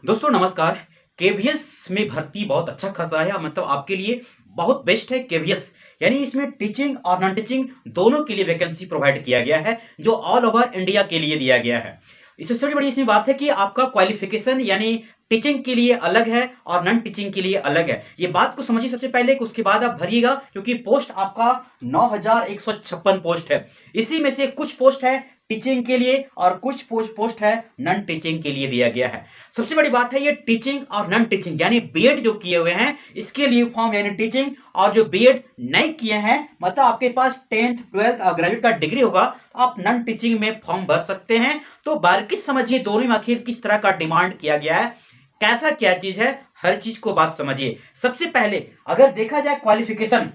दोस्तों नमस्कार। केवीएस में भर्ती बहुत अच्छा खासा है, मतलब आपके लिए बहुत बेस्ट है केवीएस। यानी इसमें टीचिंग और नॉन टीचिंग दोनों के लिए वैकेंसी प्रोवाइड किया गया है, जो ऑल ओवर इंडिया के लिए दिया गया है। इससे सबसे बड़ी इसमें बात है कि आपका क्वालिफिकेशन यानी टीचिंग के लिए अलग है और नॉन टीचिंग के लिए अलग है। ये बात को समझिए सबसे पहले कि उसके बाद आप भरिएगा, क्योंकि पोस्ट आपका 9156 पोस्ट है। इसी में से कुछ पोस्ट है टीचिंग के लिए और कुछ पोस्ट है नॉन टीचिंग के लिए दिया गया है। सबसे बड़ी बात है ये टीचिंग और नॉन टीचिंग यानी बीएड जो किए हुए हैं इसके लिए फॉर्म यानी टीचिंग, और जो बीएड नहीं किए हैं मतलब आपके पास 10th 12th और ग्रेजुएट का डिग्री होगा, आप नॉन टीचिंग में फॉर्म भर सकते हैं। तो बारीकी समझिए दोनों में आखिर किस तरह का डिमांड किया गया है, कैसा क्या चीज है, हर चीज को बात समझिए। सबसे पहले अगर देखा जाए क्वालिफिकेशन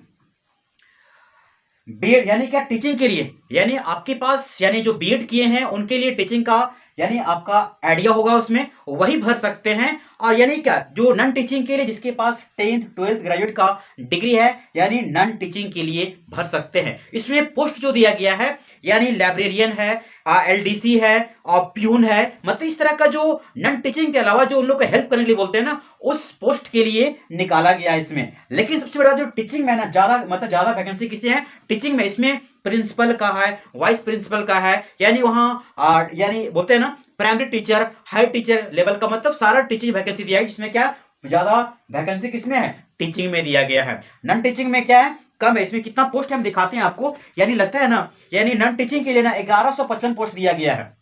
बीएड यानी क्या टीचिंग के लिए, यानी आपके पास यानी जो बीएड किए हैं उनके लिए टीचिंग का यानी आपका आइडिया होगा उसमें वही भर सकते हैं। और यानी क्या जो नॉन टीचिंग के लिए जिसके पास 10th 12th ग्रेजुएट का डिग्री है यानी नॉन टीचिंग के लिए भर सकते हैं। इसमें पोस्ट जो दिया गया है यानी लाइब्रेरियन है, एलडीसी है और प्यून है, मतलब इस तरह का जो नॉन टीचिंग के अलावा जो उन लोग को हेल्प करने के लिए बोलते हैं ना, उस पोस्ट के लिए निकाला गया है इसमें। लेकिन सबसे बड़ा जो टीचिंग में ना ज्यादा मतलब ज्यादा वैकेंसी किसी है टीचिंग में, इसमें प्रिंसिपल का है, वाइस प्रिंसिपल का है, यानी वहां यानी बोलते हैं ना primary teacher, high teacher level का, मतलब सारा टीचिंग वैकेंसी दिया है। जिसमें क्या ज्यादा वैकेंसी किसमें है टीचिंग में दिया गया है। नॉन टीचिंग में क्या है कम है। इसमें कितना पोस्ट हम दिखाते हैं आपको, यानी लगता है ना यानी नॉन टीचिंग के लिए ना 1155 पोस्ट दिया गया है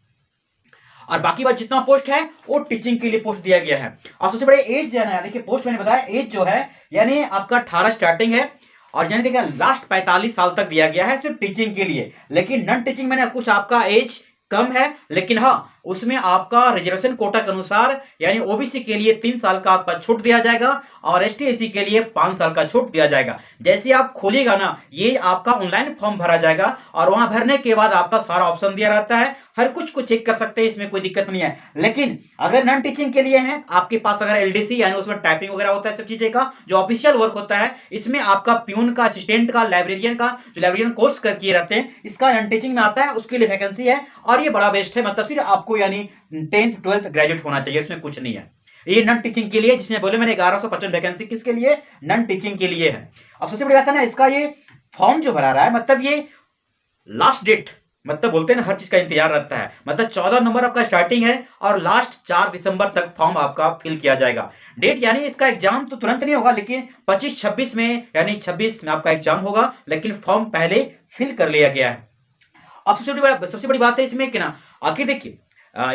और बाकी बात जितना पोस्ट है वो टीचिंग के लिए पोस्ट दिया गया है। और सबसे बड़े एज जो है ना, देखिए पोस्ट मैंने बताया एज जो है यानी आपका 18 स्टार्टिंग है और यानी देखिए लास्ट 45 साल तक दिया गया है सिर्फ टीचिंग के लिए। लेकिन नॉन टीचिंग में ना कुछ आपका एज कम है, लेकिन हाँ उसमें आपका रिजर्वेशन कोटा के अनुसार यानी ओबीसी के लिए 3 साल का आपका छूट दिया जाएगा और एसटी एससी के लिए 5 साल का छूट दिया जाएगा। जैसे आप खोलिएगा ना ये आपका ऑनलाइन फॉर्म भरा जाएगा और वहां भरने के बाद आपका सारा ऑप्शन दिया रहता है, हर कुछ को चेक कर सकते हैं, इसमें कोई दिक्कत नहीं है। लेकिन अगर नॉन टीचिंग के लिए है आपके पास अगर एलडीसी यानी उसमें टाइपिंग वगैरह होता है सब चीजें का जो ऑफिशियल वर्क होता है, इसमें आपका प्यून का, असिस्टेंट का, लाइब्रेरियन का जो लाइब्रेरियन कोर्स कर किए रहते हैं इसका नॉन टीचिंग में आता है, उसके लिए वैकेंसी है। और ये बड़ा बेस्ट है, मतलब सिर्फ आपको यानी 10th 12th ग्रेजुएट होना चाहिए, इसमें कुछ नहीं है। ये नॉन टीचिंग के लिए जिसमें बोले मैंने 1155 वैकेंसी किसके लिए, नॉन टीचिंग के लिए है। अब सबसे बड़ी बात है ना इसका ये फॉर्म जो भरा रहा है, मतलब ये लास्ट डेट मतलब बोलते हैं ना हर चीज का इंतजार रहता है, मतलब 14 नंबर आपका स्टार्टिंग है और लास्ट 4 दिसंबर तक फॉर्म आपका फिल किया जाएगा। डेट यानी इसका एग्जाम तो तुरंत नहीं होगा, लेकिन 25-26 में यानी 26 में आपका एग्जाम होगा, लेकिन फॉर्म पहले फिल कर लिया गया है। अब सबसे बड़ी बात है इसमें कि ना आखिर देखिए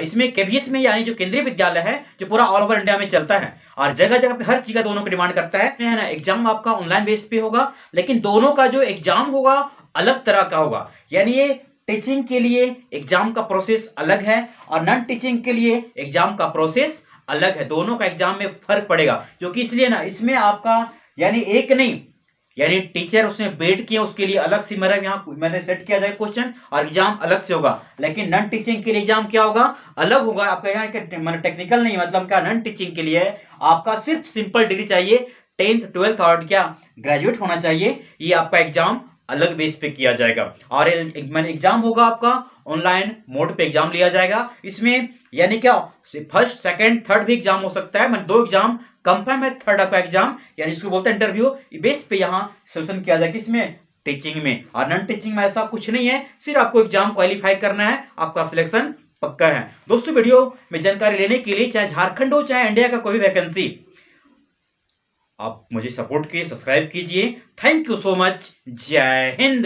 इसमें केवीएस में यानी जो केंद्रीय विद्यालय है जो पूरा ऑल ओवर इंडिया में चलता है और जगह जगह पे हर चीज का दोनों को डिमांड करता है ना। एग्जाम आपका ऑनलाइन बेस पे होगा, लेकिन दोनों का जो एग्जाम होगा अलग तरह का होगा। यानी ये टीचिंग के लिए एग्जाम का प्रोसेस अलग है और नॉन टीचिंग के लिए एग्जाम का प्रोसेस अलग है। दोनों का एग्जाम में फर्क पड़ेगा, क्योंकि इसलिए ना इसमें आपका यानी एक नहीं यानी टीचर उसने वेट किया उसके लिए अलग से मेरा यहाँ मैंने सेट किया जाए क्वेश्चन और एग्जाम अलग से होगा। लेकिन नॉन टीचिंग के लिए एग्जाम क्या होगा, अलग होगा आपका। यहाँ मतलब टेक्निकल नहीं, मतलब क्या नॉन टीचिंग के लिए आपका सिर्फ सिंपल डिग्री चाहिए, 10th 12th और क्या ग्रेजुएट होना चाहिए। ये आपका एग्जाम अलग बेस पे किया जाएगा और एग्जाम होगा आपका ऑनलाइन मोड पे एग्जाम लिया जाएगा। इसमें यानी क्या फर्स्ट सेकंड थर्ड भी एग्जाम हो सकता है, मतलब 2 एग्जाम कंफर्म है, थर्ड आपका एग्जाम यानी इसको बोलते हैं इंटरव्यू। बेस पे यहाँ सिलेक्शन किया जाएगा किसमें, टीचिंग में। और नॉन टीचिंग में ऐसा कुछ नहीं है, सिर्फ आपको एग्जाम क्वालिफाई करना है, आपका सिलेक्शन पक्का है। दोस्तों वीडियो में जानकारी लेने के लिए चाहे झारखंड हो चाहे इंडिया का कोई भी वैकेंसी, आप मुझे सपोर्ट कीजिए, सब्सक्राइब कीजिए। Thank you so much. जय हिंद।